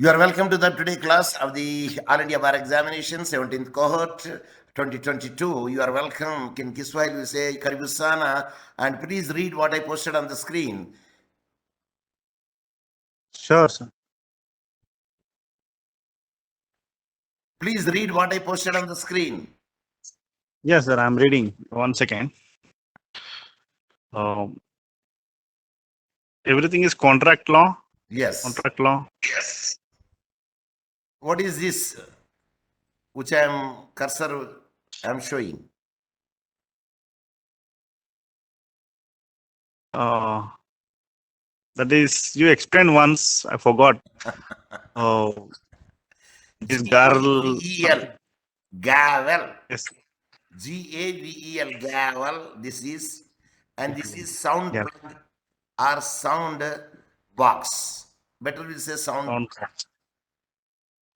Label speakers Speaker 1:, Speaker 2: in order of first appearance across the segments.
Speaker 1: You are welcome to the today class of the All India Bar Examination, 17th cohort, 2022. You are welcome. In Kiswahili, we say Karibu Sana, and please read what I posted on the screen.
Speaker 2: Sure, sir.
Speaker 1: Please read what I posted on the screen.
Speaker 2: Yes, sir. I'm reading. 1 second. Everything is contract law.
Speaker 1: Yes.
Speaker 2: Contract law.
Speaker 1: Yes. What is this? Which I am cursor I am showing.
Speaker 2: That is, you explained once. I forgot. This girl.
Speaker 1: G-A-V-E-L. Gavel.
Speaker 2: Yes.
Speaker 1: G-A-V-E-L. Gavel. This is, and this is sound
Speaker 2: Yeah.
Speaker 1: plug or sound box. Better we say sound.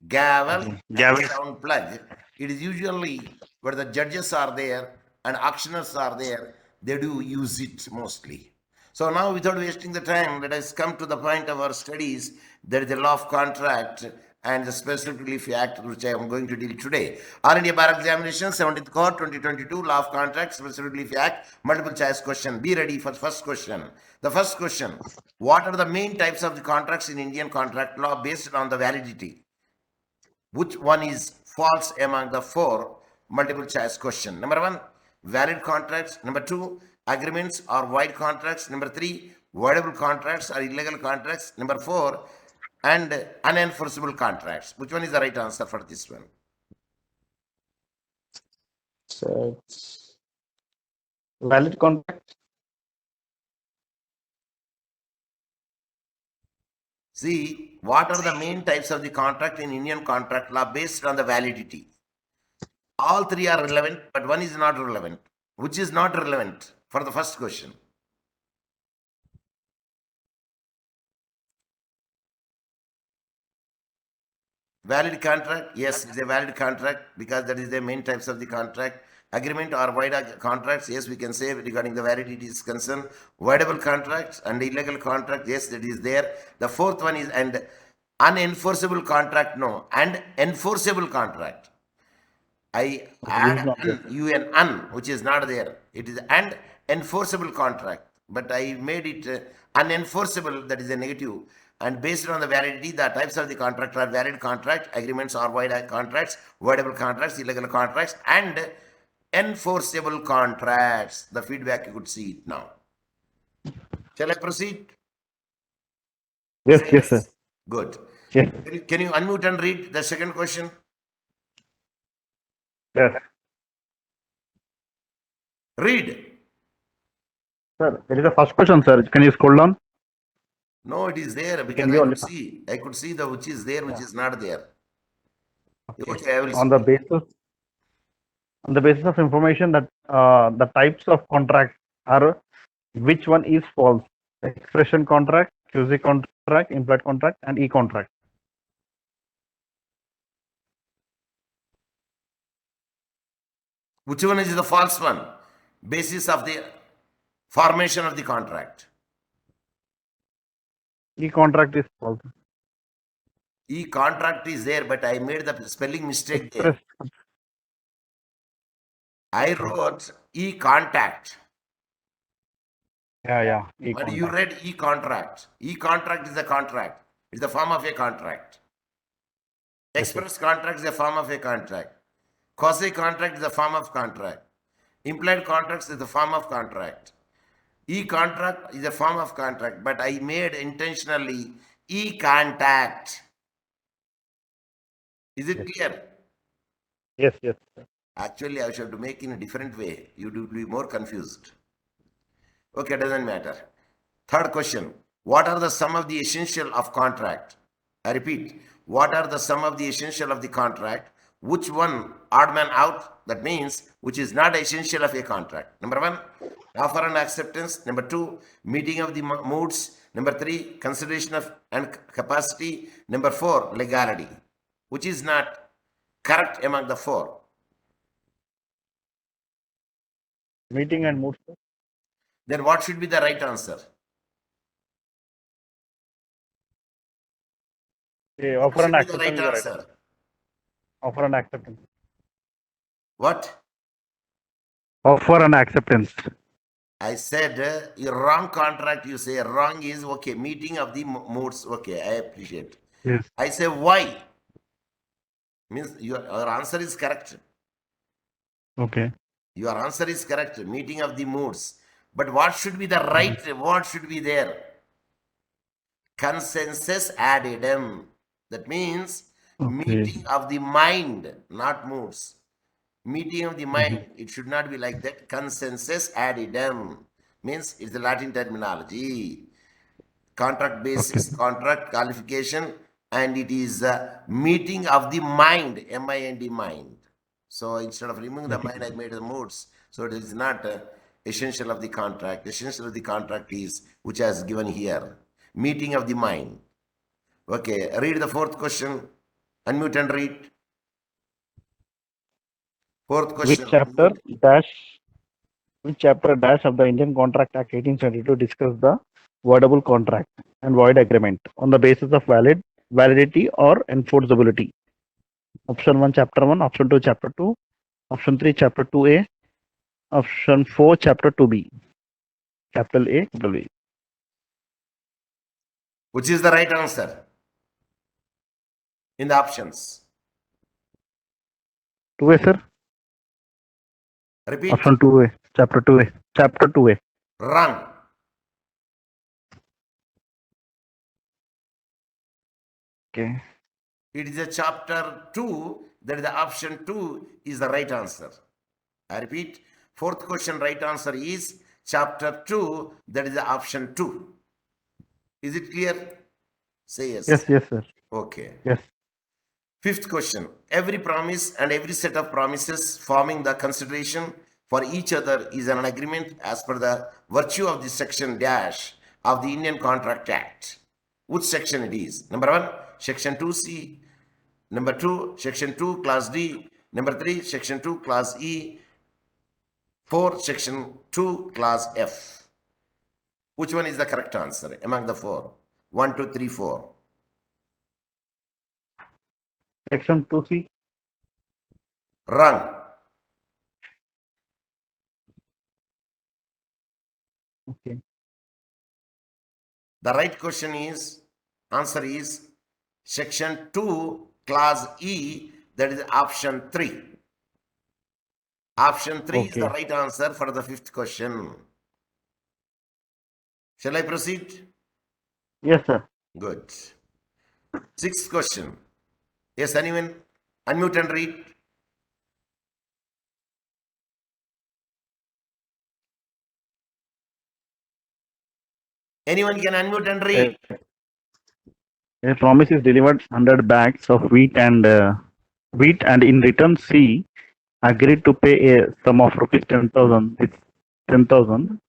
Speaker 1: Gavel,
Speaker 2: Gavel.
Speaker 1: sound plug. It is usually where the judges are there and auctioneers are there, they do use it mostly. So now, without wasting the time, let us come to the point of our studies. There is the law of contract and the Special Relief Act, which I am going to deal today. All India Bar Examination, 17th Court, 2022, Law of Contract, Special Relief Act, multiple choice question. Be ready for the first question. The first question: what are the main types of the contracts in Indian contract law based on the validity? Which one is false among the four? Multiple choice question. Number one, valid contracts. Number two, agreements or void contracts. Number three, voidable contracts or illegal contracts. Number four, and unenforceable contracts. Which one is the right answer for this one?
Speaker 2: So, valid contract.
Speaker 1: See, what are the main types of the contract in Indian contract law based on the validity? All three are relevant, but one is not relevant. Which is not relevant for the first question? Valid contract, yes, it's a valid contract because that is the main types of the contract. Agreement or void contracts, yes, we can say regarding the validity is concerned. Voidable contracts and illegal contract, yes, that is there. The fourth one is and unenforceable contract, no, and enforceable contract. I add un, which is not there. It is and enforceable contract, but I made it unenforceable, that is a negative. And based on the validity, the types of the contract are valid contract, agreements or void contracts, voidable contracts, illegal contracts, and enforceable contracts. The feedback, you could see it now. Shall I proceed?
Speaker 2: Yes, sir.
Speaker 1: Good.
Speaker 2: Yes.
Speaker 1: Can you unmute and read the second question?
Speaker 2: Yes.
Speaker 1: Read.
Speaker 2: Sir, it is the first question, sir. Can you scroll down?
Speaker 1: No, it is there because I could see the which is there, which is not there. Okay, I will
Speaker 2: on the basis of information that the types of contracts are, which one is false? Expression contract, QC contract, implied contract, and e-contract.
Speaker 1: Which one is the false one? Basis of the formation of the contract.
Speaker 2: E-contract is false.
Speaker 1: E-contract is there, but I made the spelling mistake there. I wrote e-contact.
Speaker 2: Yeah.
Speaker 1: But you read e-contract. E-contract is a contract. It's the form of a contract. Express contract is a form of a contract. Quasi-contract is a form of contract. Implied contracts is the form of contract. E-contract is a form of contract, but I made intentionally e-contact. Is it clear?
Speaker 2: Yes.
Speaker 1: Actually, I should make in a different way. You will be more confused. Okay, doesn't matter. Third question. What are the sum of the essential of contract? I repeat. What are the sum of the essential of the contract? Which one odd man out? That means which is not essential of a contract. Number one, offer and acceptance. Number two, meeting of the moods. Number three, consideration of and capacity. Number four, legality. Which is not correct among the four?
Speaker 2: Meeting and moods.
Speaker 1: Then what should be the right answer?
Speaker 2: Okay,
Speaker 1: What
Speaker 2: offer
Speaker 1: should
Speaker 2: and
Speaker 1: be the right
Speaker 2: acceptance is the right
Speaker 1: answer?
Speaker 2: answer. Offer and acceptance.
Speaker 1: What?
Speaker 2: Offer and acceptance.
Speaker 1: I said your wrong contract. You say wrong is okay. Meeting of the modes. Okay, I appreciate.
Speaker 2: Yes.
Speaker 1: I say why? Means your answer is correct.
Speaker 2: Okay.
Speaker 1: Your answer is correct. Meeting of the moods. But what should be the right word should be there? Consensus ad idem. That means
Speaker 2: Okay.
Speaker 1: meeting of the mind, not moods. Meeting of the mind. It should not be like that. Consensus ad idem means it's the Latin terminology. Contract basis,
Speaker 2: Okay.
Speaker 1: contract qualification, and it is a meeting of the mind, M-I-N-D, mind. So instead of removing the mind, I made the moods. So it is not essential of the contract. Essential of the contract is, which has given here, meeting of the mind. Okay, read the fourth question. Unmute and read. Fourth
Speaker 2: Which
Speaker 1: question.
Speaker 2: chapter dash of the Indian Contract Act 1872 discuss the voidable contract and void agreement on the basis of validity or enforceability? Option 1, Chapter 1. Option 2, Chapter 2. Option 3, Chapter 2A. Option 4, Chapter 2B. Capital A, capital B.
Speaker 1: Which is the right answer in the options?
Speaker 2: 2A, sir.
Speaker 1: Repeat.
Speaker 2: Option 2A. Chapter 2A. Chapter 2A.
Speaker 1: Wrong.
Speaker 2: Okay.
Speaker 1: It is a chapter 2, that is the option 2 is the right answer. I repeat, fourth question right answer is chapter 2, that is the option 2. Is it clear? Say yes.
Speaker 2: Yes, yes, sir.
Speaker 1: Okay.
Speaker 2: Yes.
Speaker 1: Fifth question. Every promise and every set of promises forming the consideration for each other is an agreement as per the virtue of the section dash of the Indian Contract Act. Which section it is? Number 1, section 2C. Number 2, section 2, class D. Number 3, section 2, class E. 4, section 2, class F. Which one is the correct answer among the 4? 1, 2, 3, 4.
Speaker 2: Section 2C.
Speaker 1: Wrong.
Speaker 2: Okay.
Speaker 1: The right question is, answer is section 2, class E, that is option 3. Option 3 is the
Speaker 2: Okay.
Speaker 1: right answer for the fifth question. Shall I proceed?
Speaker 2: Yes, sir.
Speaker 1: Good. Sixth question. Yes, anyone? Unmute and read. Anyone can unmute and read.
Speaker 2: A promise is delivered 100 bags of wheat, and in return, C agreed to pay a sum of rupees 10,000. It's 10,000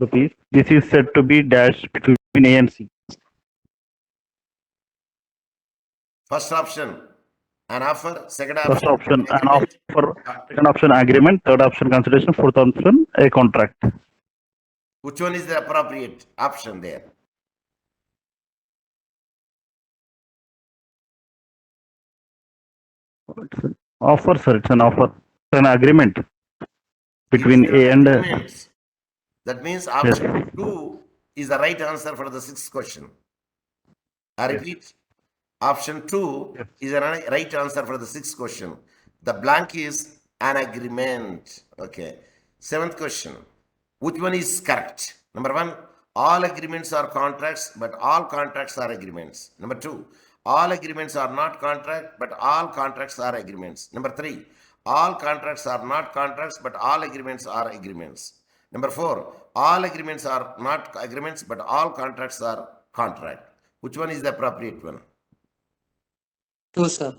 Speaker 2: rupees. This is said to be dashed between A and C.
Speaker 1: First option, an offer. Second
Speaker 2: First
Speaker 1: option,
Speaker 2: option,
Speaker 1: an
Speaker 2: an
Speaker 1: agreement.
Speaker 2: offer. Second option, agreement. Third option, consideration. Fourth option, a contract.
Speaker 1: Which one is the appropriate option there?
Speaker 2: Offer, sir. It's an offer. It's an agreement
Speaker 1: It is
Speaker 2: between
Speaker 1: an
Speaker 2: A and
Speaker 1: agreement. That means
Speaker 2: yes.
Speaker 1: option 2 is the right answer for the sixth question. I repeat, option 2
Speaker 2: Yes.
Speaker 1: is the right answer for the sixth question. The blank is an agreement. Okay. Seventh question. Which one is correct? Number 1, all agreements are contracts, but all contracts are agreements. Number 2, all agreements are not contract, but all contracts are agreements. Number 3, all contracts are not contracts, but all agreements are agreements. Number 4, all agreements are not agreements, but all contracts are contract. Which one is the appropriate one?
Speaker 3: 2, sir.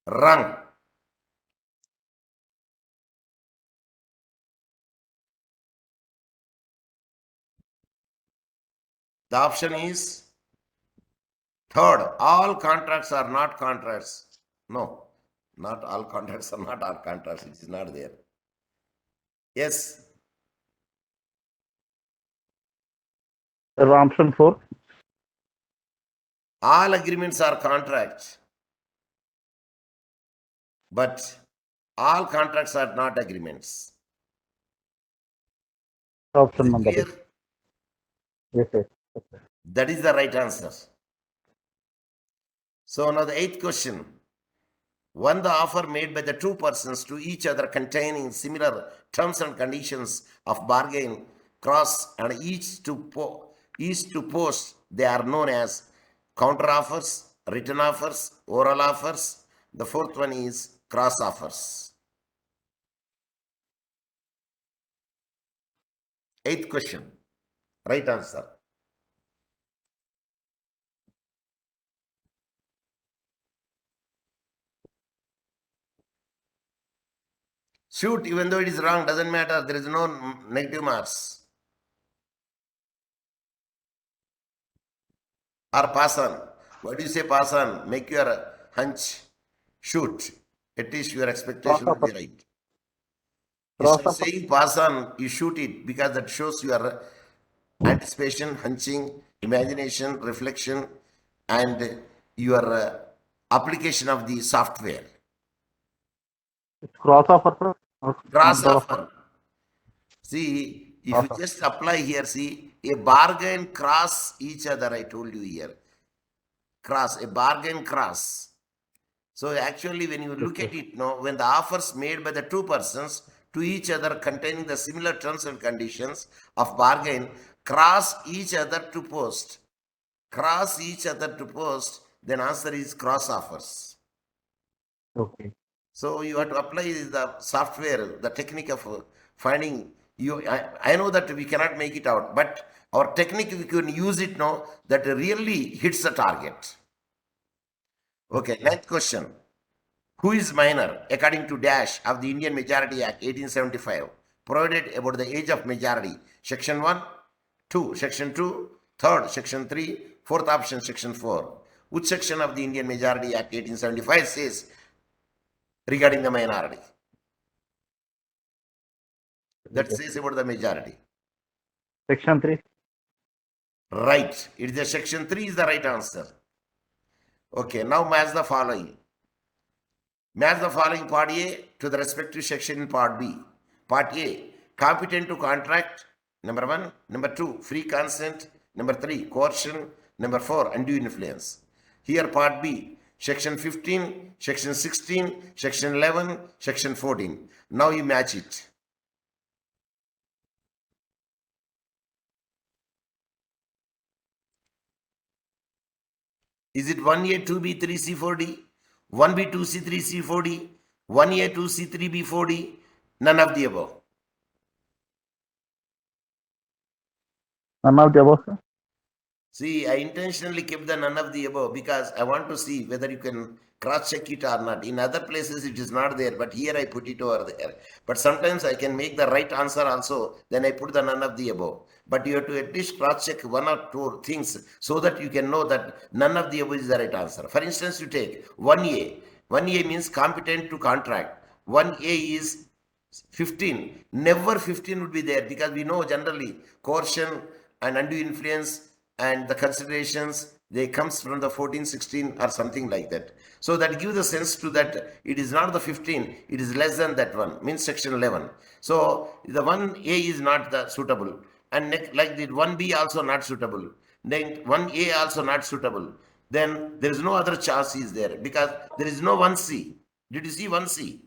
Speaker 1: Wrong. The option is third. All contracts are not contracts. No, not all contracts are not all contracts. It is not there. Yes.
Speaker 2: Option 4.
Speaker 1: All agreements are contracts, but all contracts are not agreements. Is
Speaker 2: Option
Speaker 1: it
Speaker 2: number
Speaker 1: clear?
Speaker 2: B. Yes, yes. Okay.
Speaker 1: That is the right answer. So now the 8th question. One, the offer made by the two persons to each other containing similar terms and conditions of bargain, cross, and each to post, they are known as counter offers, written offers, oral offers. The 4th one is cross offers. 8th question. Right answer. Shoot, even though it is wrong, doesn't matter. There is no negative marks. Or pass on. What do you say pass on? Make your hunch. Shoot. At least your expectation will be right. Instead of saying pass on, you shoot it because that shows your anticipation, hunching, imagination, reflection, and your application of the software.
Speaker 2: It's cross offer, sir. Or
Speaker 1: Cross
Speaker 2: counter
Speaker 1: offer. See, if you just apply here, see, a bargain cross each other, I told you here. Cross, a bargain cross. So actually, when you look at it, no, when the offers made by the two persons to each other containing the similar terms and conditions of bargain cross each other to post, then answer is cross offers.
Speaker 2: Okay.
Speaker 1: So you have to apply the software, the technique of finding. I know that we cannot make it out, but our technique, we can use it now that really hits the target. Okay, 9th question. Who is minor according to dash of the Indian Majority Act 1875 provided about the age of majority? Section 1, 2, Section 2, 3rd, Section 3, 4th option, Section 4. Which section of the Indian Majority Act 1875 says regarding the minority? That says about the majority.
Speaker 2: Section 3.
Speaker 1: Right. It is the Section 3 is the right answer. Okay, now match the following. Match the following part A to the respective section in part B. Part A, competent to contract, number 1. Number 2, free consent. Number 3, coercion. Number 4, undue influence. Here part B, section 15, section 16, section 11, section 14. Now you match it. Is it 1A, 2B, 3C, 4D? 1B, 2C, 3C, 4D? 1A, 2C, 3B, 4D? None of the above.
Speaker 2: None of the above, sir.
Speaker 1: See, I intentionally kept the none of the above because I want to see whether you can cross-check it or not. In other places, it is not there, but here I put it over there. But sometimes I can make the right answer also, then I put the none of the above. But you have to at least cross-check 1 or 2 things so that you can know that none of the above is the right answer. For instance, you take 1A. 1A means competent to contract. 1A is 15. Never 15 would be there because we know generally coercion and undue influence and the considerations, they comes from the 14, 16 or something like that. So that gives the sense to that it is not the 15, it is less than that one, means section 11. So the 1A is not the suitable, and like the 1B also not suitable, then 1A also not suitable. Then there is no other choice is there because there is no 1C. Did you see 1C?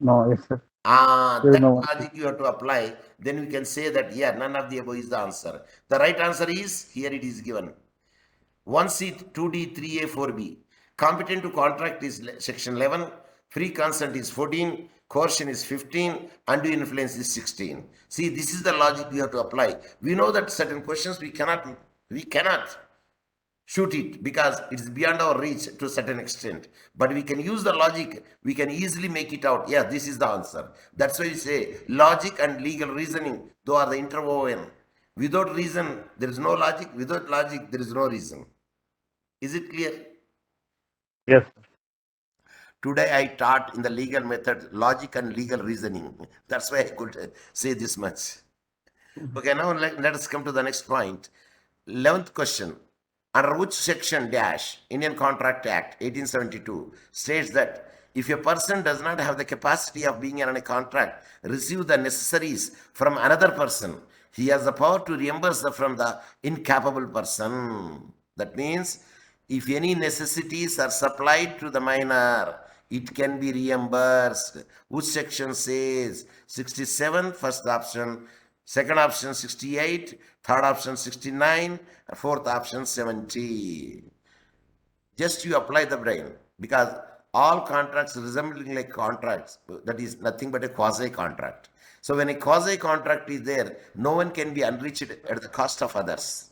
Speaker 2: No, yes, sir.
Speaker 1: That logic you have to apply, then we can say that, yeah, none of the above is the answer. The right answer is, here it is given. 1C, 2D, 3A, 4B. Competent to contract is section 11, free consent is 14, coercion is 15, undue influence is 16. See, this is the logic we have to apply. We know that certain questions we cannot shoot it because it's beyond our reach to a certain extent. But we can use the logic, we can easily make it out. Yeah, this is the answer. That's why we say logic and legal reasoning, though are the interwoven. Without reason, there is no logic. Without logic, there is no reason. Is it clear?
Speaker 2: Yes.
Speaker 1: Today I taught in the legal method logic and legal reasoning. That's why I could say this much. Okay, now let us come to the next point. 11th question. under which section dash Indian Contract Act 1872 states that if a person does not have the capacity of being on a contract, receive the necessaries from another person, he has the power to reimburse from the incapable person. That means if any necessities are supplied to the minor, it can be reimbursed. Which section says? 67, first option. Second option 68, third option 69, fourth option 70. Just you apply the brain, because all contracts resembling like contracts, that is nothing but a quasi contract. So when a quasi contract is there, no one can be enriched at the cost of others.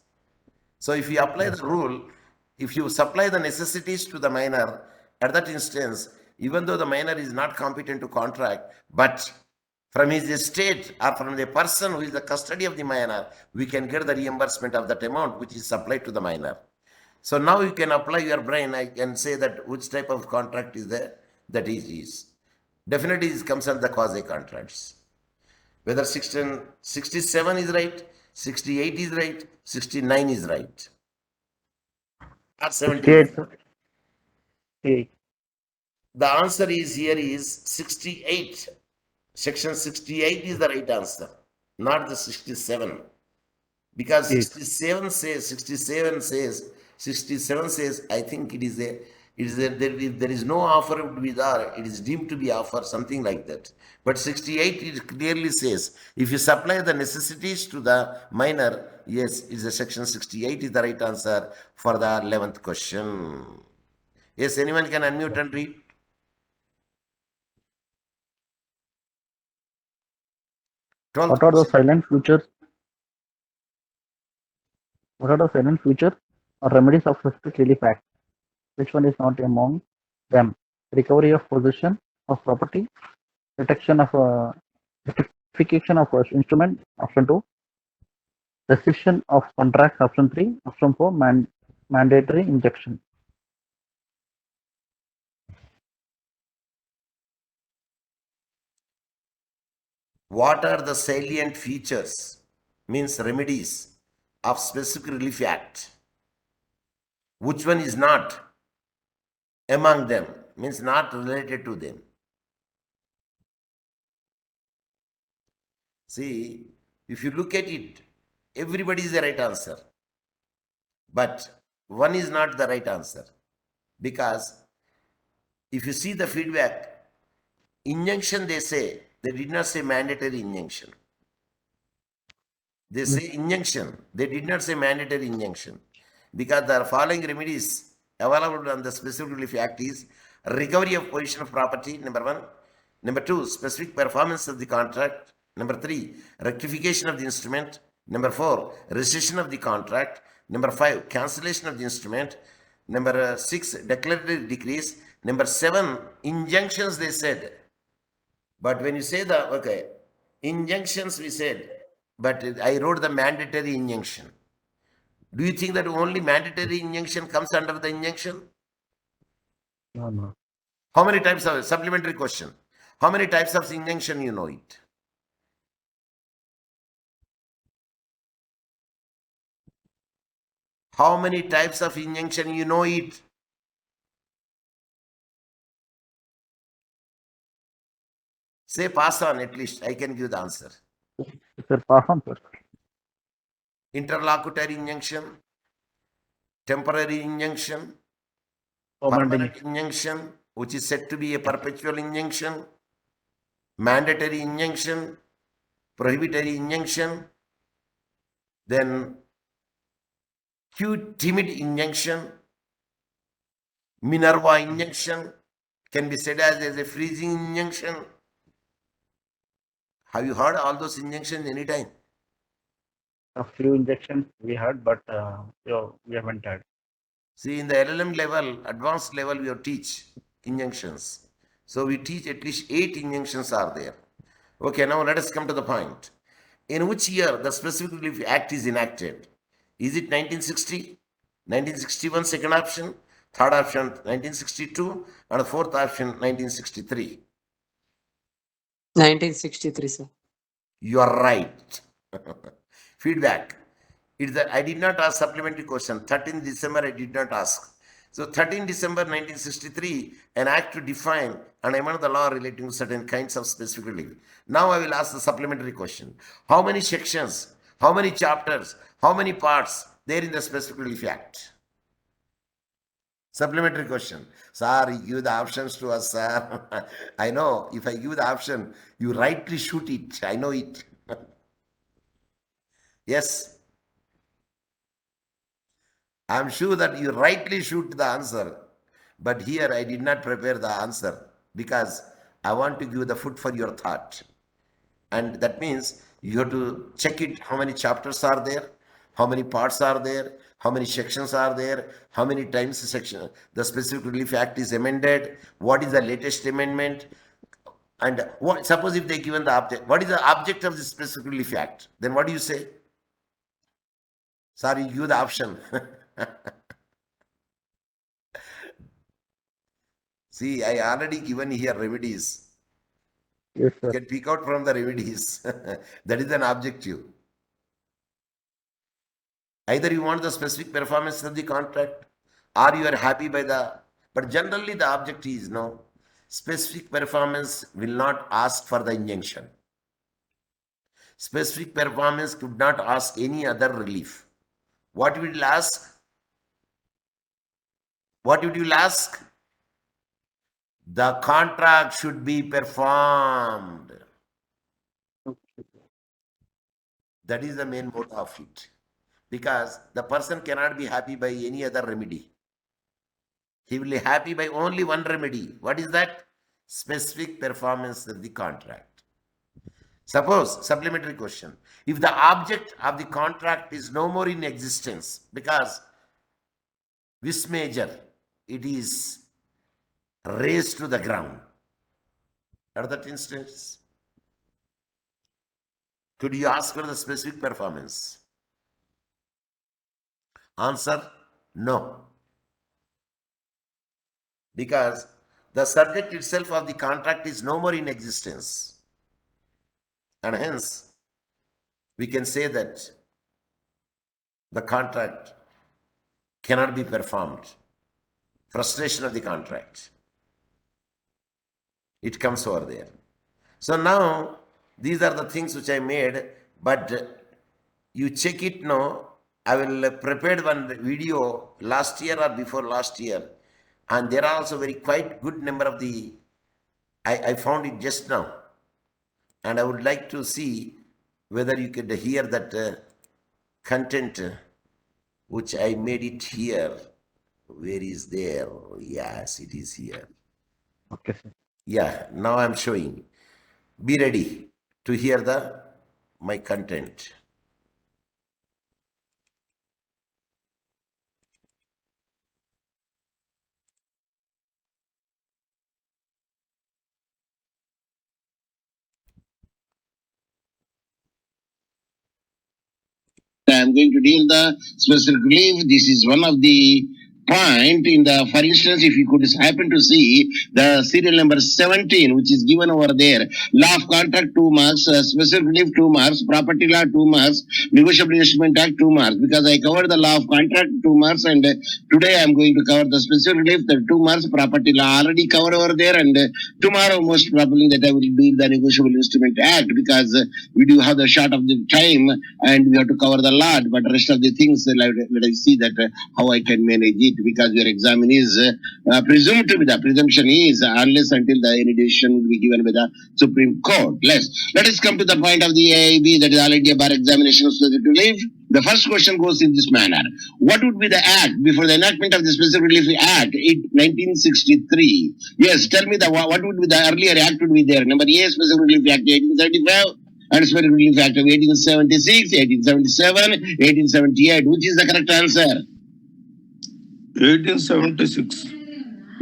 Speaker 1: So if you apply the rule, if you supply the necessities to the minor, at that instance, even though the minor is not competent to contract, but from his estate or from the person who is the custody of the minor, we can get the reimbursement of that amount which is supplied to the minor. So now you can apply your brain. I can say that which type of contract is there. That is. Definitely it comes under the quasi contracts. Whether 67 is right, 68 is right, 69 is right, or 70.
Speaker 2: 68, sir. 68.
Speaker 1: The answer is here is 68. Section 68 is the right answer, not the 67. Because 67 says, I think there is no offer to be there, it is deemed to be offer, something like that. But 68, it clearly says, if you supply the necessities to the minor, yes, it's a section 68 is the right answer for the 11th question. Yes, anyone can unmute and read.
Speaker 2: What are the silent features? What are the silent features or remedies of Specific Relief Act? Which one is not among them? Recovery of possession of property, protection of rectification of instrument, option 2, rescission of contracts, option 3, option 4, mandatory injunction.
Speaker 1: What are the salient features, means remedies, of Specific Relief Act? Which one is not among them, means not related to them? See, if you look at it, everybody is the right answer. But one is not the right answer. Because if you see the feedback, injunction they say, they did not say mandatory injunction. They say injunction, they did not say mandatory injunction. Because the following remedies available on the Specific Relief Act is recovery of possession of property, number 1. Number 2, specific performance of the contract. Number 3, rectification of the instrument. Number 4, rescission of the contract. Number 5, cancellation of the instrument. Number 6, declaratory decrees. Number 7, injunctions they said. But when you say the, injunctions we said, but I wrote the mandatory injunction. Do you think that only mandatory injunction comes under the injunction?
Speaker 2: No.
Speaker 1: How many types of, supplementary question, how many types of injunction you know it? How many types of injunction you know it? Say pass on, at least I can give the answer.
Speaker 2: Sir, pass on, sir.
Speaker 1: Interlocutory injunction, temporary injunction,
Speaker 2: Permanent
Speaker 1: permanent injunction, which is said to be a perpetual injunction, mandatory injunction, prohibitory injunction, then timid injunction, Minerva injunction, can be said as a freezing injunction. Have you heard all those injunctions anytime?
Speaker 2: A few injections we had, but we haven't had.
Speaker 1: See, in the LLM level, advanced level, we teach injunctions. So we teach at least 8 injunctions are there. Okay, now let us come to the point. In which year the Specific Relief Act is enacted? Is it 1960, 1961 second option, third option 1962, and the fourth option 1963?
Speaker 3: 1963, sir.
Speaker 1: You are right. Feedback. I did not ask supplementary question. 13th December, I did not ask. So 13 December 1963, an act to define and amend the law relating to certain kinds of specific relief. Now I will ask the supplementary question. How many sections, how many chapters, how many parts there in the Specific Relief Act? Supplementary question. Sir, you give the options to us, sir. I know if I give the option, you rightly shoot it. I know it. Yes. I'm sure that you rightly shoot the answer. But here I did not prepare the answer because I want to give the food for your thought. And that means you have to check it, how many chapters are there, how many parts are there, how many sections are there, how many times the Specific Relief Act is amended, what is the latest amendment, and what, suppose if they given the object, what is the object of the Specific Relief Act? Then what do you say? Sorry, you give the option. See, I already given here remedies.
Speaker 2: Yes,
Speaker 1: You
Speaker 2: sir.
Speaker 1: can pick out from the remedies. That is an objective. Either you want the specific performance of the contract or you are happy by but generally the objective is no. Specific performance will not ask for the injunction. Specific performance could not ask any other relief. What will ask? What would you ask? The contract should be performed. That is the main motto of it. Because the person cannot be happy by any other remedy. He will be happy by only one remedy. What is that? Specific performance of the contract. Suppose, supplementary question, if the object of the contract is no more in existence because vis major, it is raised to the ground. At that instance, could you ask for the specific performance? Answer, no. Because the subject itself of the contract is no more in existence. And hence, we can say that the contract cannot be performed. Frustration of the contract. It comes over there. So now, these are the things which I made, but you check it now. I will prepare one video last year or before last year, and there are also very quite good number of I found it just now, and I would like to see whether you could hear that content which I made it here. Where is there? Yes, it is here.
Speaker 2: Okay, sir.
Speaker 1: Yeah, now I'm showing. Be ready to hear my content.
Speaker 4: I am going to deal the specific relief. This is one of the point in the, for instance, if you could happen to see the serial number 17, which is given over there, law of contract 2 marks, specific relief 2 marks, property law 2 marks, negotiable instrument act 2 marks, because I covered the law of contract 2 marks, and today I am going to cover the specific relief, the 2 marks, property law already covered over there, and tomorrow most probably that I will do the negotiable instrument act, because we do have the short of the time and we have to cover the lot, but the rest of the things let us see that how I can manage it, because your exam is presumed to be, the presumption is unless until the any decision will be given by the Supreme Court. Let us come to the point of the AIB, that is All India Bar Examination Specific Relief. The first question goes in this manner. What would be the act before the enactment of the Specific Relief Act in 1963? Yes, tell me what would be the earlier act would be there. Number A, Specific Relief Act 1835. And Specific Relief Act of 1876, 1877, 1878. Which is the correct answer?
Speaker 5: 1876.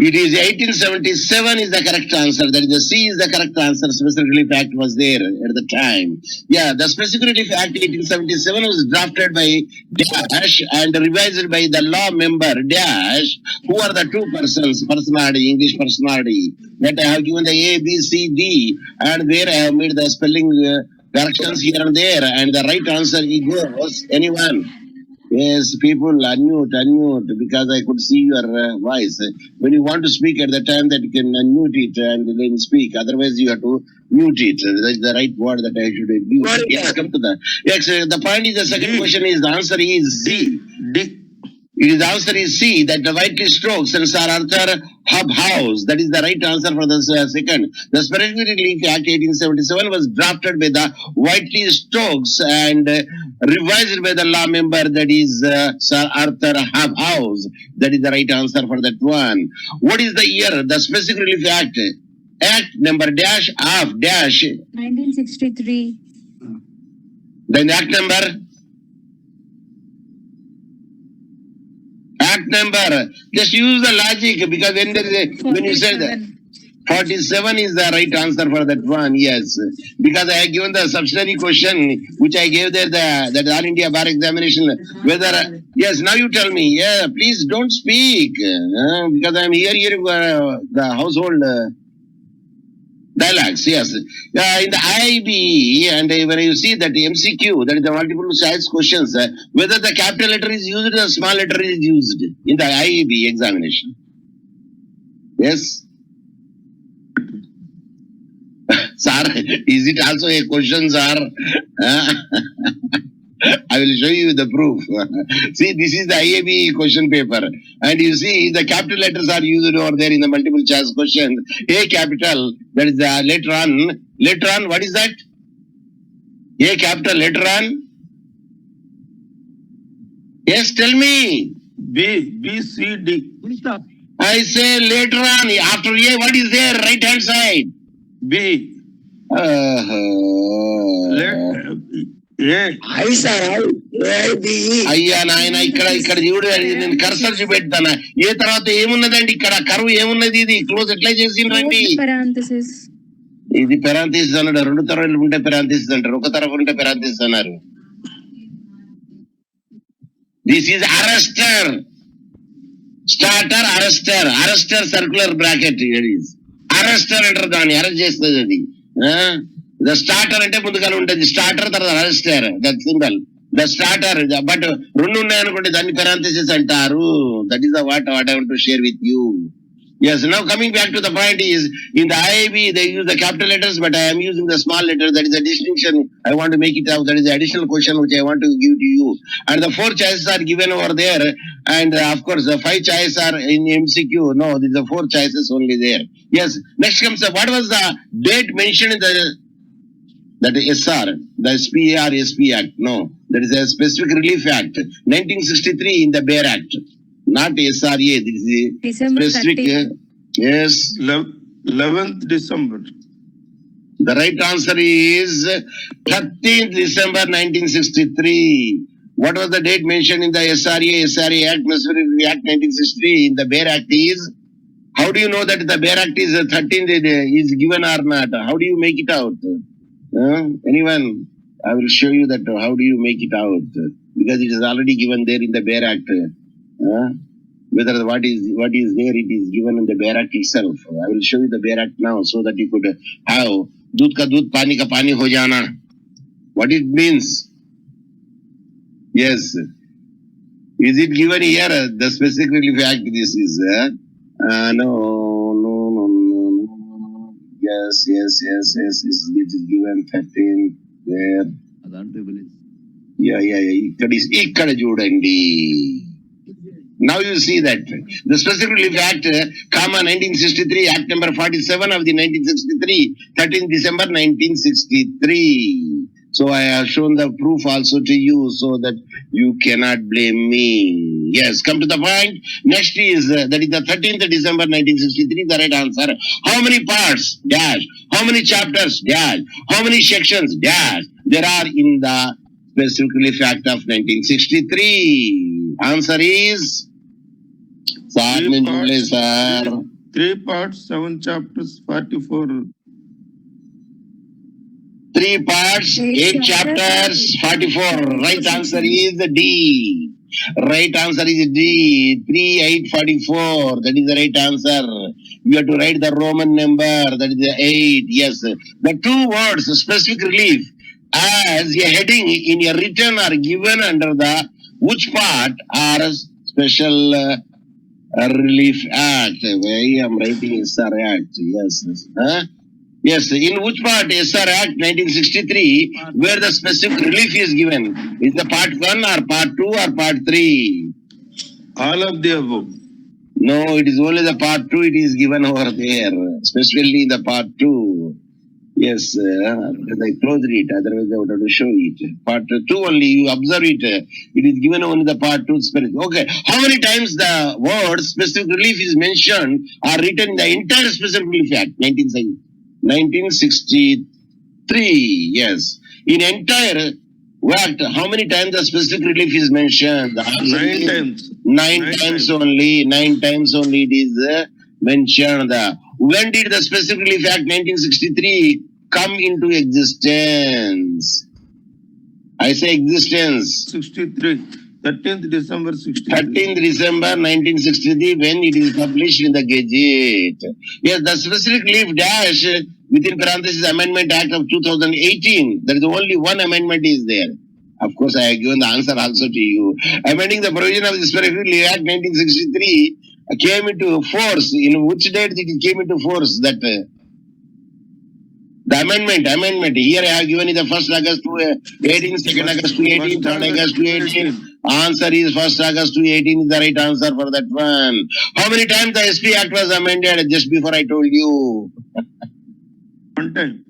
Speaker 4: It is 1877 is the correct answer. That is the C is the correct answer. Specific Relief Act was there at the time. Yeah, the Specific Relief Act 1877 was drafted by Dash and revised by the law member Dash, who are the two persons, personality, English personality, that I have given the A, B, C, D, and where I have made the spelling corrections here and there, and the right answer is yours. Anyone? Yes, people unmute, because I could see your voice. When you want to speak at the time, that you can unmute it and then speak. Otherwise, you have to mute it. That's the right word that I should use. Yes, come to the. Yes, the point is the second question is the answer is C.
Speaker 5: D.
Speaker 4: The answer is C, that the Whiteley strokes and Sir Arthur Hub House. That is the right answer for the second. The Specific Relief Act 1877 was drafted by the Whiteley Stokes and revised by the law member, that is Sir Arthur Hub House. That is the right answer for that one. What is the year? The Specific Relief Act. Act number dash of dash.
Speaker 6: 1963.
Speaker 4: Then act number. Act number. Just use the logic, because when there is a, when you said that 47 is the right answer for that one. Yes, because I have given the subsidiary question which I gave there, the All India Bar Examination. Whether yes, now you tell me. Yeah, please don't speak because I am hearing the household dialogues. Yes, in the IIB, and when you see that MCQ, that is the multiple choice questions, whether the capital letter is used or the small letter is used in the IIB examination. Yes. Sir, is it also a question, sir? I will show you the proof. See, this is the IAB question paper. And you see, the capital letters are used over there in the multiple choice question. A capital, that is the letter on. Letter on, what is that? A capital, letter on. Yes, tell me.
Speaker 5: B, C, D.
Speaker 4: I say later on. After A, what is there? Right hand side.
Speaker 5: B.
Speaker 4: అయ్యా నాయన ఇక్కడ చూడు, నేను cursor చూపెడతాను. ఏ తర్వాత ఏమున్నదండి ఇక్కడ కరువు ఏమున్నది? ఇది క్లోజ్ ఎట్లా చేసిండ్రండి? ఇది పెరాంతిసిస్ అన్నాడు. రెండు తరగతులు ఉంటే పెరాంతిసిస్ అంటారు, ఒక తరగతి ఉంటే పెరాంతిసిస్ అన్నారు. This is arrester, starter, arrester circular bracket. Arrester అంటారు, దాన్ని అరెస్ట్ చేస్తుంది అది. ద స్టార్టర్ అంటే ముందుగానే ఉంటుంది, స్టార్టర్ తర్వాత arrester, that symbol the starter. But రెండు ఉన్నాయనుకోండి, దాన్ని పెరాంథసిస్ అంటారు. That is the what I want to share with you. Yes, now coming back to the point is, in the IIB they use the capital letters, but I am using the small letters. That is a distinction I want to make it out. That is the additional question which I want to give to you. And the 4 choices are given over there, and of course the 5 choices are in MCQ. No, these are 4 choices only there. Yes, next comes what was the date mentioned in the that SR, the SPR Act? No, that is a Specific Relief Act, 1963 in the Bear Act. Not SRA, this is
Speaker 6: December
Speaker 4: specific.
Speaker 6: 30.
Speaker 4: Yes.
Speaker 5: 11th December.
Speaker 4: The right answer is 13th December 1963. What was the date mentioned in the SRA Act, Specific Act 1963 in the Bear Act is? How do you know that the Bear Act is 13th is given or not? How do you make it out? Anyone? I will show you that. How do you make it out? Because it is already given there in the Bear Act. Whether what is there, it is given in the Bear Act itself. I will show you the Bear Act now so that you could have दूध का दूध पानी का पानी हो जाना. What it means? Yes. Is it given here? The Specific Relief Act. This is no. Yes. It is given 13 there. Yeah. ikkada చూడండి. Now you see that the Specific Relief Act, 1963, Act number 47 of the 1963, 13th December 1963. So I have shown the proof also to you so that you cannot blame me. Yes, come to the point. Next is, that is the 13th December 1963, the right answer. How many parts? Dash. How many chapters? Dash. How many sections? Dash. There are in the Specific Relief Act of 1963. Answer is...
Speaker 5: 3 parts, 7 chapters, 44.
Speaker 4: 3 parts, 8 chapters, 44. Right answer is D. Right answer is D. 3, 8, 44. That is the right answer. You have to write the Roman number. That is the 8. Yes. The 2 words, specific relief, as a heading in a written are given under the which part are special relief act? Why I'm writing SR Act? Yes. Huh? Yes, in which part SR Act 1963, where the specific relief is given? Is the part 1 or part 2 or part 3?
Speaker 5: All of the above.
Speaker 4: No, it is only the part 2 it is given over there, especially the part 2. Yes, because I closed it, otherwise I would have to show it. Part 2 only, you observe it. It is given only the part 2 spirit. Okay, how many times the word specific relief is mentioned are written in the entire Specific Relief Act, 1963, yes. In entire act, how many times the specific relief is mentioned? The answer
Speaker 5: 9
Speaker 4: is
Speaker 5: times.
Speaker 4: 9 times only. 9 times only it is mentioned. When did the Specific Relief Act 1963 come into existence? I say existence.
Speaker 5: 63. 13th December 63.
Speaker 4: 13th December 1963 when it is published in the Gazette. Yes, the Specific Relief dash within parenthesis Amendment Act of 2018. There is only one amendment is there. Of course, I have given the answer also to you. Amending the provision of the Specific Relief Act 1963 came into force. In which date it came into force? That the amendment. Here I have given it the 1st August to 18, 2nd August to 18, 3rd August to 18. Answer is 1st August to 18 is the right answer for that one. How many times the SP Act was amended? Just before I told you.
Speaker 5: 1 time.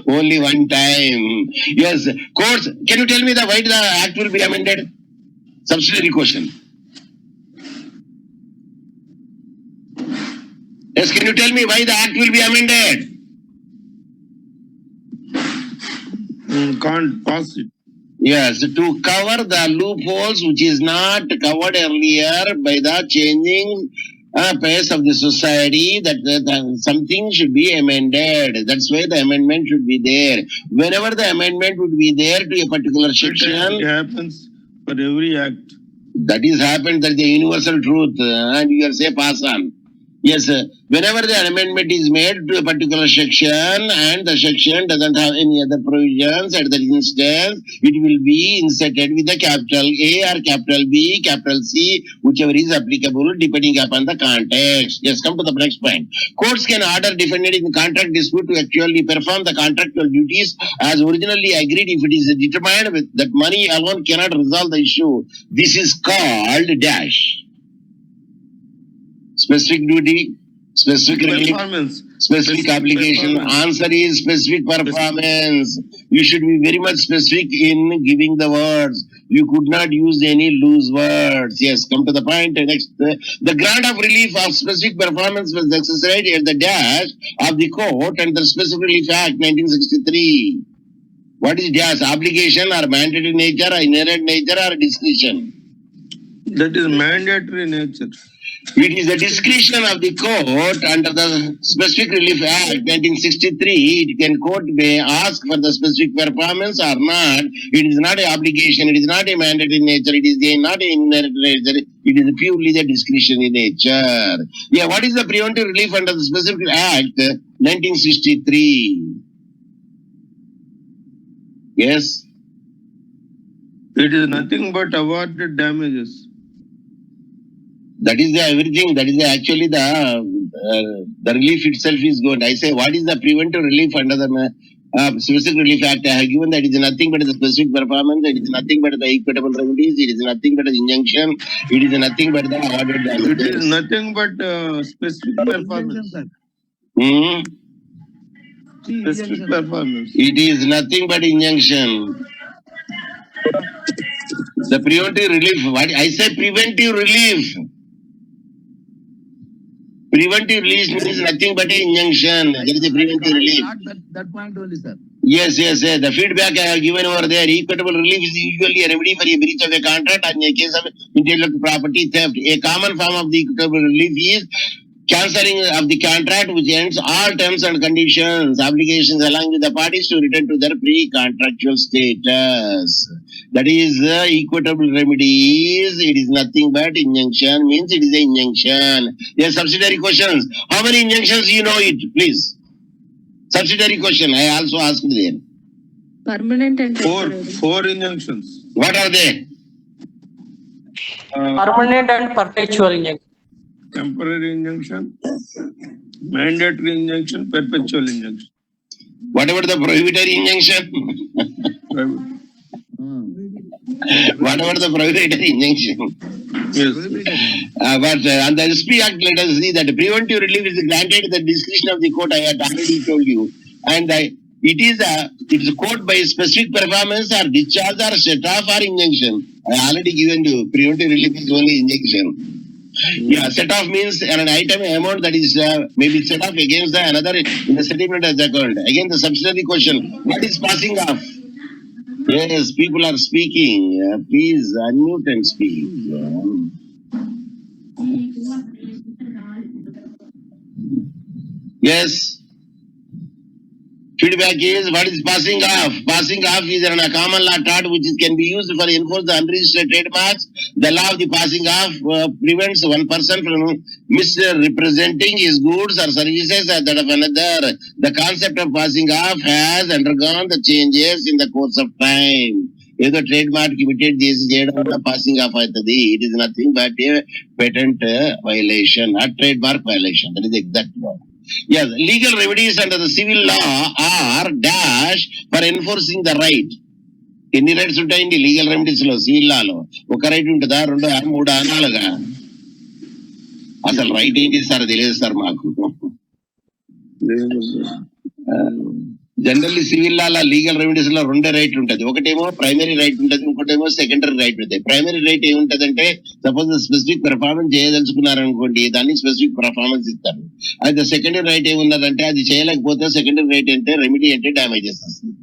Speaker 4: Only one time. Yes. Courts, can you tell me why the Act will be amended? Subsidiary question. Yes, can you tell me why the Act will be amended?
Speaker 5: Can't pass it.
Speaker 4: Yes, to cover the loopholes which is not covered earlier by the changing pace of the society, that something should be amended. That's why the amendment should be there. Whenever the amendment would be there to a particular section,
Speaker 5: It happens for every act.
Speaker 4: that is happened, that is the universal truth, and you can say pass on. Yes, whenever the amendment is made to a particular section and the section doesn't have any other provisions at that instance, it will be inserted with the capital A or capital B, capital C, whichever is applicable depending upon the context. Yes, come to the next point. Courts can order defendant in contract dispute to actually perform the contractual duties as originally agreed if it is determined with that money alone cannot resolve the issue. This is called dash. Specific duty, specific relief,
Speaker 5: Performance.
Speaker 4: specific application.
Speaker 5: Performance.
Speaker 4: Answer is specific performance. You should be very much specific in giving the words. You could not use any loose words. Yes, come to the point. Next, the grant of relief of specific performance was exercised at the dash of the court and the Specific Relief Act 1963. What is dash? Obligation or mandatory nature or inherent nature or discretion?
Speaker 5: That is mandatory nature.
Speaker 4: It is the discretion of the court under the Specific Relief Act 1963. It can court may ask for the specific performance or not. It is not an obligation. It is not a mandatory nature. It is not an inherent nature. It is purely the discretionary nature. Yeah, what is the preventive relief under the Specific Act 1963? Yes.
Speaker 5: It is nothing but awarded damages.
Speaker 4: That is the everything. That is the, actually the relief itself is good. I say, what is the preventive relief under the Specific Relief Act? I have given that it is nothing but the specific performance. It is nothing but the equitable remedies. It is nothing but the injunction. It is nothing but the awarded damages.
Speaker 5: It is nothing but specific performance.
Speaker 4: Hmm?
Speaker 5: Specific performance.
Speaker 4: It is nothing but injunction. The preventive relief. What I say, preventive relief. Preventive relief means nothing but an injunction. There is a preventive relief.
Speaker 7: That point only, sir.
Speaker 4: Yes. The feedback I have given over there, equitable relief is usually a remedy for a breach of a contract and in a case of intellectual property theft. A common form of the equitable relief is cancelling of the contract which ends all terms and conditions, obligations along with the parties to return to their pre-contractual status. That is equitable remedies. It is nothing but injunction, means it is an injunction. Yes, subsidiary questions. How many injunctions you know it, please? Subsidiary question, I also asked there.
Speaker 6: Permanent and temporary.
Speaker 5: Four injunctions.
Speaker 4: What are they?
Speaker 3: Permanent and perpetual injunction.
Speaker 5: Temporary injunction, mandatory injunction, perpetual injunction.
Speaker 4: What about the prohibitory injunction? What about the prohibitory injunction?
Speaker 5: Yes.
Speaker 4: But on the SP Act, let us see that preventive relief is granted at the discretion of the court. I had already told you, and it is a court by specific performance or discharge or set off or injunction. I already given you preventive relief is only injunction. Yeah, set off means an item amount that is maybe set off against the another in the settlement as account. Again, the subsidiary question: what is passing off? Yes, people are speaking. Please unmute and speak. Yes. Feedback is what is passing off? Passing off is a common law tort which can be used for enforce the unregistered trademarks. The law of the passing off prevents one person from misrepresenting his goods or services as that of another. The concept of passing off has undergone the changes in the course of time. ఏదో trade mark imitate చేసి చేయడం వల్ల passing of అవుతుంది. It is nothing but A patent violation, not trade mark violation. That is exact word. Yes, legal remedies under the civil law are dash for enforcing the right. ఎన్ని rights ఉంటాయండి legal remedies లో? Civil లాలో ఒక right ఉంటుందా, రెండో మూడు అనాలుగా? అసలు right ఏంటి sir తెలియదు సార్ మాకు. Generally civil law legal remedies లో రెండే రైట్ ఉంటుంది. ఒకటేమో ప్రైమరీ రైట్ ఉంటుంది, ఇంకోటేమో సెకండరీ రైట్ ఉంటుంది. ప్రైమరీ రైట్ ఏముంటదంటే సపోజ్ స్పెసిఫిక్ పెర్ఫార్మెన్స్ చేయదలుచుకున్నారనుకోండి, దాన్ని స్పెసిఫిక్ పెర్ఫార్మెన్స్ ఇస్తారు. అయితే సెకండరీ రైట్ ఏమున్నదంటే అది చేయలేకపోతే సెకండరీ రైట్ అంటే రెమెడీ అంటే డ్యామేజెస్ వస్తుంది.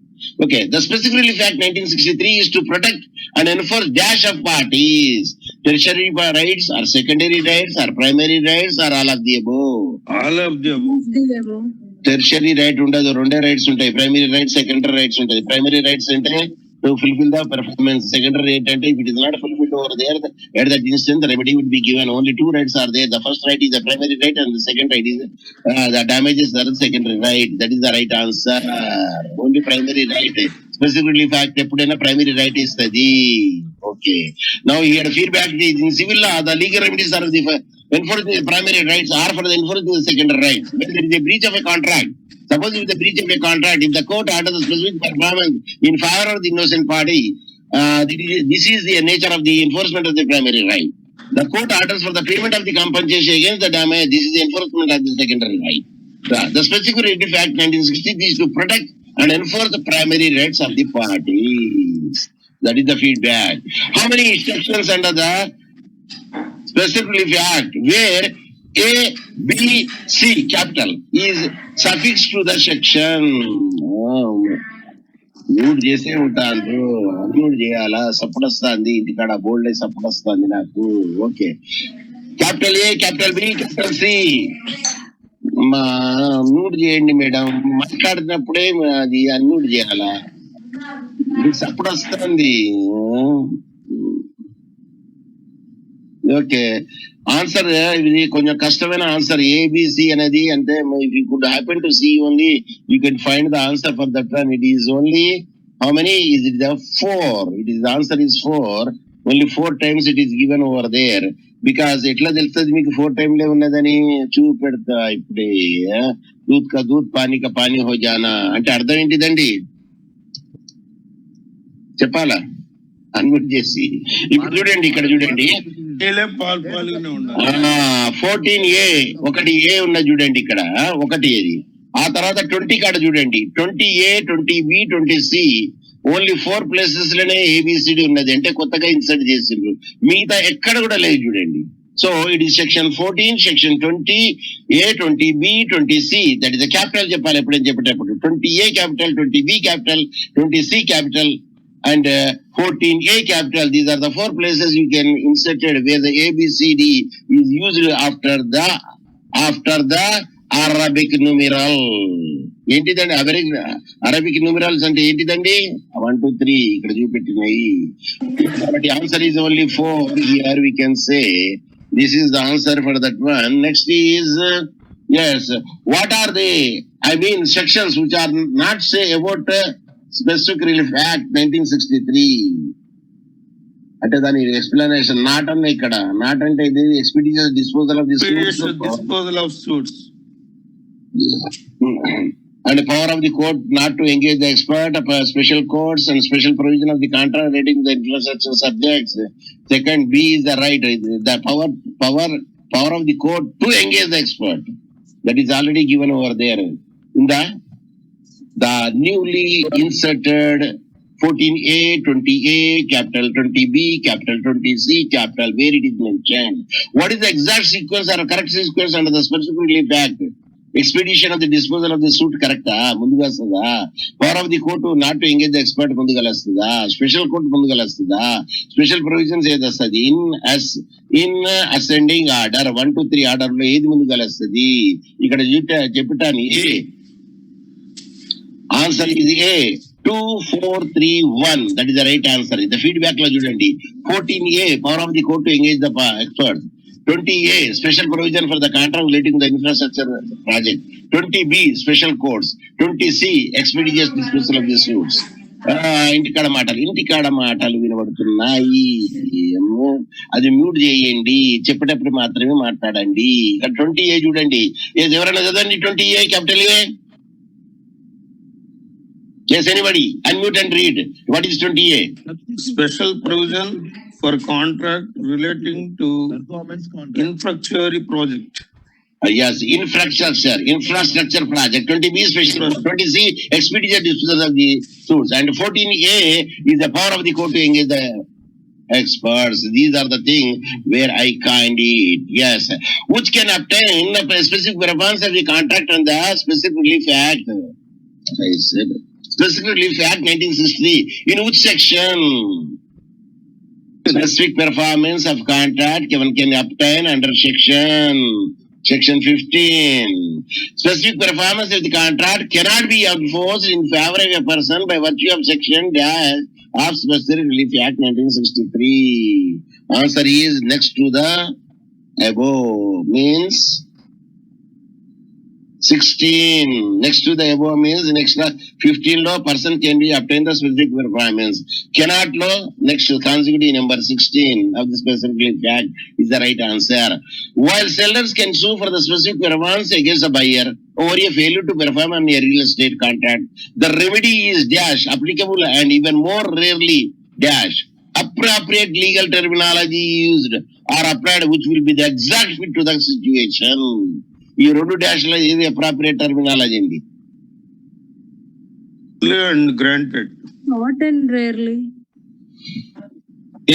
Speaker 4: Okay, the Specific Relief Act 1963 is to protect and enforce dash of parties. Tertiary rights or secondary rights or primary rights or all of the above.
Speaker 5: All of the above.
Speaker 4: Tertiary right ఉండదు, రెండే rights ఉంటాయి. Primary rights, secondary rights ఉంటాయి. Primary rights అంటే to fulfil the performance. Secondary right అంటే if it is not fulfilled over there at that instant the remedy would be given. Only two rights are there. The first right is the primary right and the second right is the damages are the secondary right. That is the right answer. Only primary right. Specifically fact ఎప్పుడైనా primary right ఇస్తుంది. Okay, now here feedback in civil law the legal remedies are the enforcing the primary rights are for the enforcing the secondary rights. When there is a breach of a contract, suppose if the breach of a contract, if the court orders a specific performance in favor of the innocent party, this is the nature of the enforcement of the primary right. The court orders for the payment of the compensation against the damage. This is the enforcement of the secondary right. The Specific Relief Act 1960 is to protect and enforce the primary rights of the parties. That is the feedback. How many sections under the Specific Relief Act where A, B, C capital is suffixed to the section? Mute చేసే ఉంటాను, unmute చేయాలా? Support వస్తుంది ఇంటికాడ, బోల్డ్ అయి support వస్తుంది నాకు. Okay, capital A, capital B, capital C mute చేయండి madam. మాట్లాడినప్పుడే అది అన్మ్యూట్ చేయాలా? సపోర్ట్ వస్తుంది. ఓకే, ఆన్సర్ ఇది కొంచెం కష్టమైన ఆన్సర్. ఏబిసి అనేది అంటే if you could happen to see only you can find the answer for that one. It is only how many is it? 4. It is the answer is 4. Only 4 times it is given over there. Because ఎట్లా తెలుస్తుంది మీకు 4 times ఉన్నదని? చూపెడతా ఇప్పుడే. దూద్ కా దూద్, పానీ కా పానీ హో జానా అంటే అర్థం ఏంటిదండి చెప్పాలా? అన్మ్యూట్ చేసి ఇప్పుడు చూడండి, ఇక్కడ చూడండి 14A ఒకటి ఏ ఉన్నది చూడండి, ఇక్కడ ఒకటి ఏది. ఆ తర్వాత 20 కాడ చూడండి 20A, 20B, 20C. Only 4 places లోనే ABCD ఉన్నది, అంటే కొత్తగా ఇన్సర్ట్ చేసిండ్రు. మిగతా ఎక్కడ కూడా లేదు చూడండి. So it is section 14, section 20A, 20B, 20C. That is the capital చెప్పాలి ఎప్పుడైనా చెప్పేటప్పుడు. 20A capital, 20B capital, 20C capital and 14A capital. These are the 4 places you can insert it where the ABCD is used after the Arabic numeral. ఏంటిదండి Arabic numerals అంటే ఏంటిదండి? 1, 2, 3 ఇక్కడ చూపెట్టినాయి. కాబట్టి answer is only 4. Here we can say this is the answer for that one. Next is yes, what are they? I mean sections which are not say about Specific Relief Act 1963. అంటే దాని explanation not అన్న ఇక్కడ not అంటే ఇది expeditious disposal of this
Speaker 5: Expeditious disposal of suits.
Speaker 4: and the power of the court not to engage the expert, special courts and special provision of the contract relating to the infrastructure subjects. Second, B is the right, the power of the court to engage the expert. That is already given over there. In the newly inserted 14A, 20A, capital 20B, capital 20C, capital where it is mentioned. What is the exact sequence or correct sequence under the specific relief act? Expedition of the disposal of the suit correcta munduga vastada, power of the court not to engage the expert munduga vastada, special court munduga vastada, special provisions edi vastadi in ascending order 1 to 3 order lo edi munduga vastadi ikkada cheppitani answer is A 2431, that is the right answer. The feedback lo chudandi 14A power of the court to engage the expert, 20A special provision for the contract relating to the infrastructure project, 20B special courts, 20C expeditious disposal of the suits. ఇంటికాడ మాటలు వినబడుతున్నాయి, అది mute చేయండి, చెప్పేటప్పుడు మాత్రమే మాట్లాడండి. ఇక్కడ 20A చూడండి, ఎవరైనా చదవండి 20A capital A. Yes, anybody unmute and read. What is 20A?
Speaker 5: Special provision for contract relating to infrastructure project.
Speaker 4: Yes, infrastructure project. 20B special, 20C expeditious disposal of the suits, and 14A is the power of the court to engage the experts. These are the things where I kind it. Yes, which can obtain a specific performance of the contract and the specific relief act. I said specific relief act 1963. In which section? Specific performance of contract can obtain under section 15. Specific performance of the contract cannot be enforced in favor of a person by virtue of section dash of Specific Relief Act 1963. Answer is next to the above means 16. Next to the above means next 15 law person can be obtained the specific performance. Cannot law next to consecutive number 16 of the Specific Relief Act is the right answer. While sellers can sue for the specific performance against a buyer over a failure to perform on a real estate contract, the remedy is dash applicable and even more rarely dash appropriate legal terminology used or applied which will be the exact fit to the situation. ఈ రెండు dash లో ఏది appropriate terminology అండి?
Speaker 5: And granted.
Speaker 6: Not and rarely.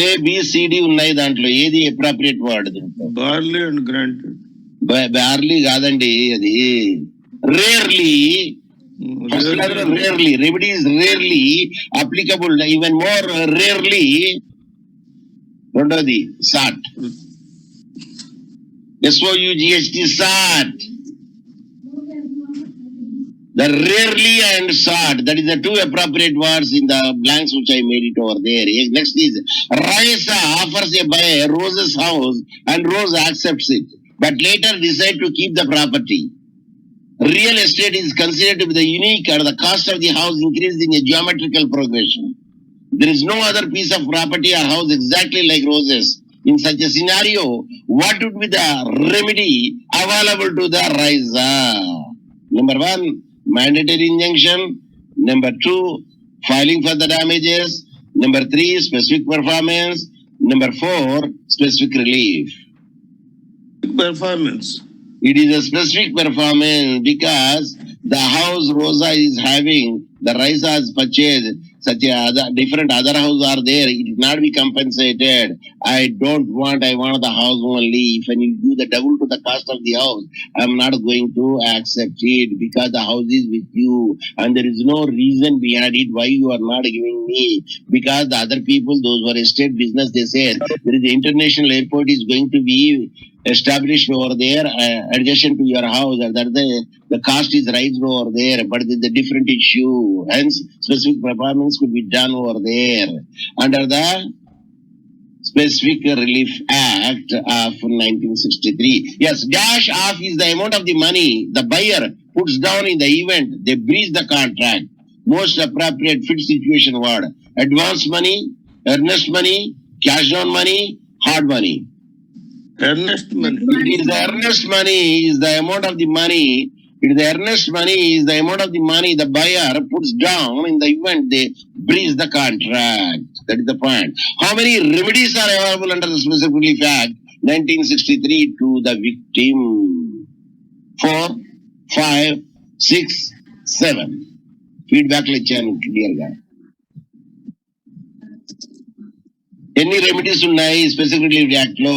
Speaker 4: ABCD ఉన్నాయి, దాంట్లో ఏది appropriate word?
Speaker 5: Barely and granted.
Speaker 4: Barley కాదండి, అది rarely. Rarely remedy is rarely applicable, even more rarely. రెండోది సాట్, SOUGHT sought. The rarely and sought, that is the two appropriate words in the blanks which I made it over there. Next is Raisa offers a buyer Rose's house and Rose accepts it, but later decide to keep the property. Real estate is considered to be the unique or the cost of the house increased in a geometrical progression. There is no other piece of property or house exactly like Rose's. In such a scenario, what would be the remedy available to the Raisa? Number 1, mandatory injunction. Number 2, filing for the damages. Number 3, specific performance. Number 4, specific relief.
Speaker 5: Performance.
Speaker 4: It is a specific performance because the house Rosa is having, the Raisa has purchased, such a different other house are there, it will not be compensated. I want the house only. If you give the double to the cost of the house, I am not going to accept it because the house is with you and there is no reason behind it why you are not giving me. Because the other people, those who are estate business, they said there is the international airport is going to be established over there adjacent to your house, and that the cost is raised over there, but it is a different issue. Hence, specific performance could be done over there under the Specific Relief Act of 1963. Yes, dash off is the amount of the money the buyer puts down in the event they breach the contract. Most appropriate fit situation word: advance money, earnest money, Cash down money, hard money.
Speaker 5: Earnest money.
Speaker 4: It is the earnest money, is the amount of the money. It is the earnest money, is the amount of the money the buyer puts down in the event they breach the contract. That is the point. How many remedies are available under the Specific Relief Act 1963 to the victim? 4, 5, 6, 7. Feedback lecture clear guy. Any remedies ఉన్నాయి Specific Relief Act లో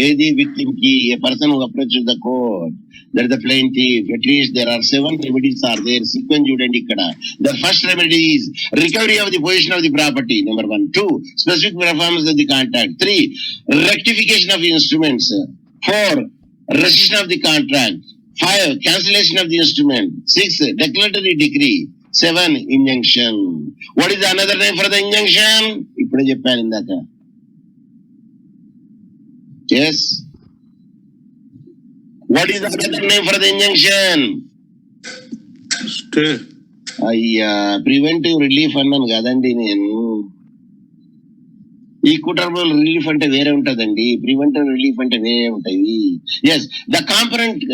Speaker 4: ఏది victim కి a person who approaches the court, that is the plaintiff, at least there are 7 remedies are there. Sequence చూడండి ఇక్కడ. The first remedy is recovery of the possession of the property, number 1. 2, specific performance of the contract. 3, rectification of instruments. 4, rescission of the contract. 5, cancellation of the instrument. 6, declaratory decree. 7, injunction. What is the another name for the injunction? ఇప్పుడే చెప్పాను ఇందాక. Yes. What is the other name for the injunction?
Speaker 5: Stay.
Speaker 4: అయ్యా preventive relief అన్నాను కదండి నేను. Equitable relief అంటే వేరే ఉంటదండి, ప్రివెంటివ్ రిలీఫ్ అంటే వేరే ఉంటాయి. Yes, the competent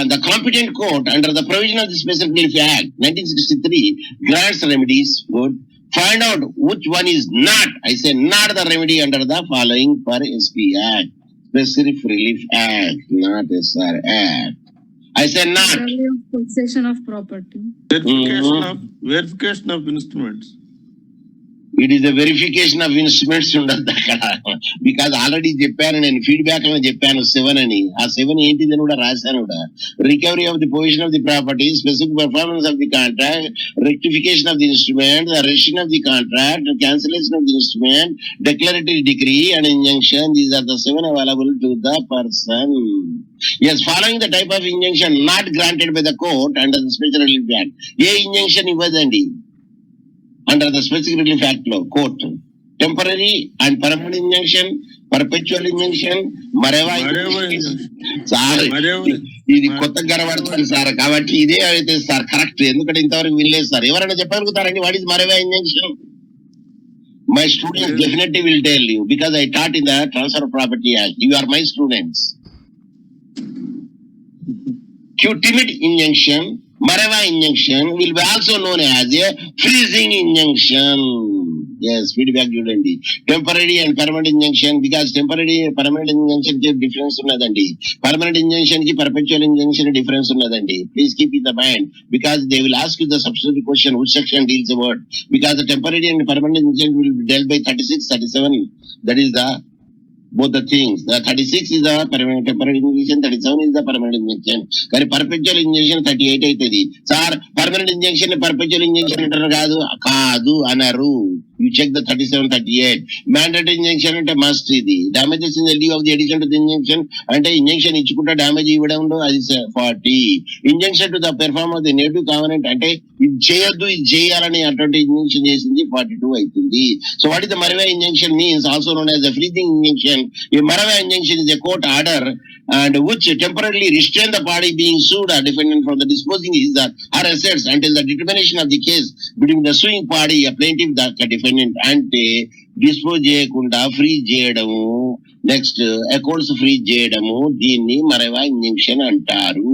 Speaker 4: the competent court under the provision of the Specific Relief Act 1963 grants remedies. Good. Find out which one is not, I say not the remedy under the following per SP Act. Specific Relief Act, not SR Act. I say not.
Speaker 6: Recovery of possession of property.
Speaker 5: Verification of instruments.
Speaker 4: It is a verification of instruments ఉండదు అక్కడ. Because already చెప్పాను నేను, feedback లో చెప్పాను 7 అని. ఆ 7 ఏంటిదని కూడా రాశాను కూడా. Recovery of the position of the property, specific performance of the contract, rectification of the instrument, recession of the contract, cancellation of the instrument, declaratory decree and injunction. These are the 7 available to the person. Yes, following the type of injunction not granted by the court under the Special Relief Act. ఏ injunction ఇవ్వదండి under the Specific Relief Act law, court. Temporary and permanent injunction, perpetual injunction, Mareva sir ఇది కొత్త గరవడుతుంది sir, కాబట్టి ఇదే అయితే sir correct. ఎందుకంటే ఇంతవరకు వినలేదు సార్. ఎవరైనా చెప్పగలుగుతారండి what is Mareva injunction? My students definitely will tell you because I taught in the Transfer of Property Act. You are my students. Timid injunction, Mareva injunction will be also known as a freezing injunction. Yes, feedback చూడండి. Temporary and permanent injunction, because temporary permanent injunction కి difference ఉన్నదండి. Permanent injunction కి perpetual injunction difference ఉన్నదండి. Please keep in the mind because they will ask you the substantive question which section deals about, because the temporary and permanent injunction will be dealt by 36, 37. That is the both the things. The 36 is the permanent temporary injunction, 37 is the permanent injunction. కానీ perpetual injunction 38 అవుతుంది. Sir permanent injunction perpetual injunction అంటారు కాదు, కాదు అన్నారు. You check the 37, 38. Mandatory injunction అంటే must. ఇది damages in the lieu of the addition to the injunction అంటే injunction ఇచ్చుకుంటా డ్యామేజ్ ఇవ్వడం అది 40. Injunction to the perform of the native covenant అంటే ఇది చేయొద్దు ఇది చేయాలని అటువంటి ఇంజంక్షన్ చేసింది 42 అవుతుంది. So what is the Mareva injunction means also known as the freezing injunction. A Marava injunction is a court order and which temporarily restrain the party being sued or defendant from the disposing his or her assets until the determination of the case between the suing party, a plaintiff, the defendant, అంటే dispose చేయకుండా freeze చేయడము, next accounts freeze చేయడము, దీన్ని మరవా injunction అంటారు.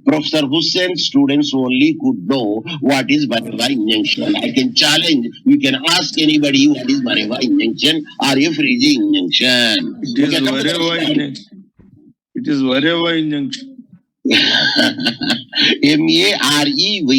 Speaker 4: Professor Hussain's students only could know what is Mareva injunction. I can challenge, you can ask anybody what is Mareva injunction or a freezing injunction.
Speaker 5: It is Mareva injunction. It is Mareva injunction.
Speaker 4: M-A-R-E-V.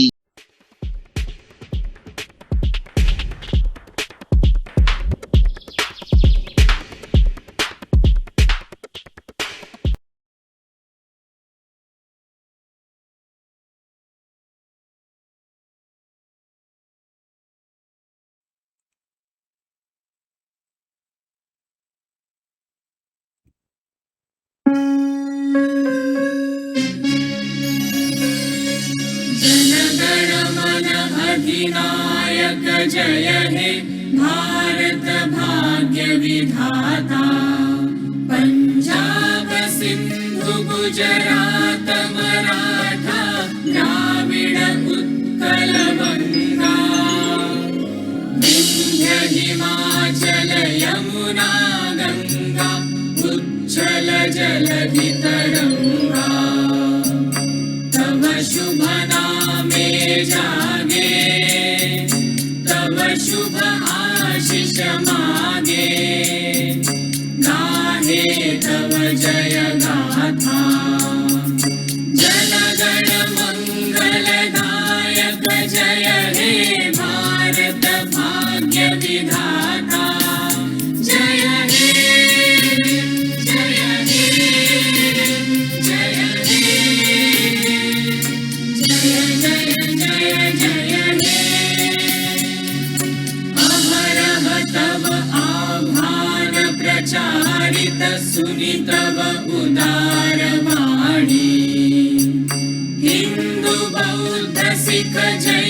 Speaker 7: अधिनायक जय हे भारत भाग्य विधाता, पंजाब सिंधु गुजरात मराठा द्राविड़ उत्कल बंगा, हिमाचल यमुना गंगा उच्छल जलधि तरंगा तव शुभ नामे जागे तव शुभ आशीष मागे गाहे तव जय गाथा जनगण मंगलदायक जय हे भारत भाग्य विधाता जय हे जय हे जय हे जय जय जय जय हे अहरह तव आह्वान प्रचारित सुनि तव उदार वाणी हिंदू बौद्ध सिख जैन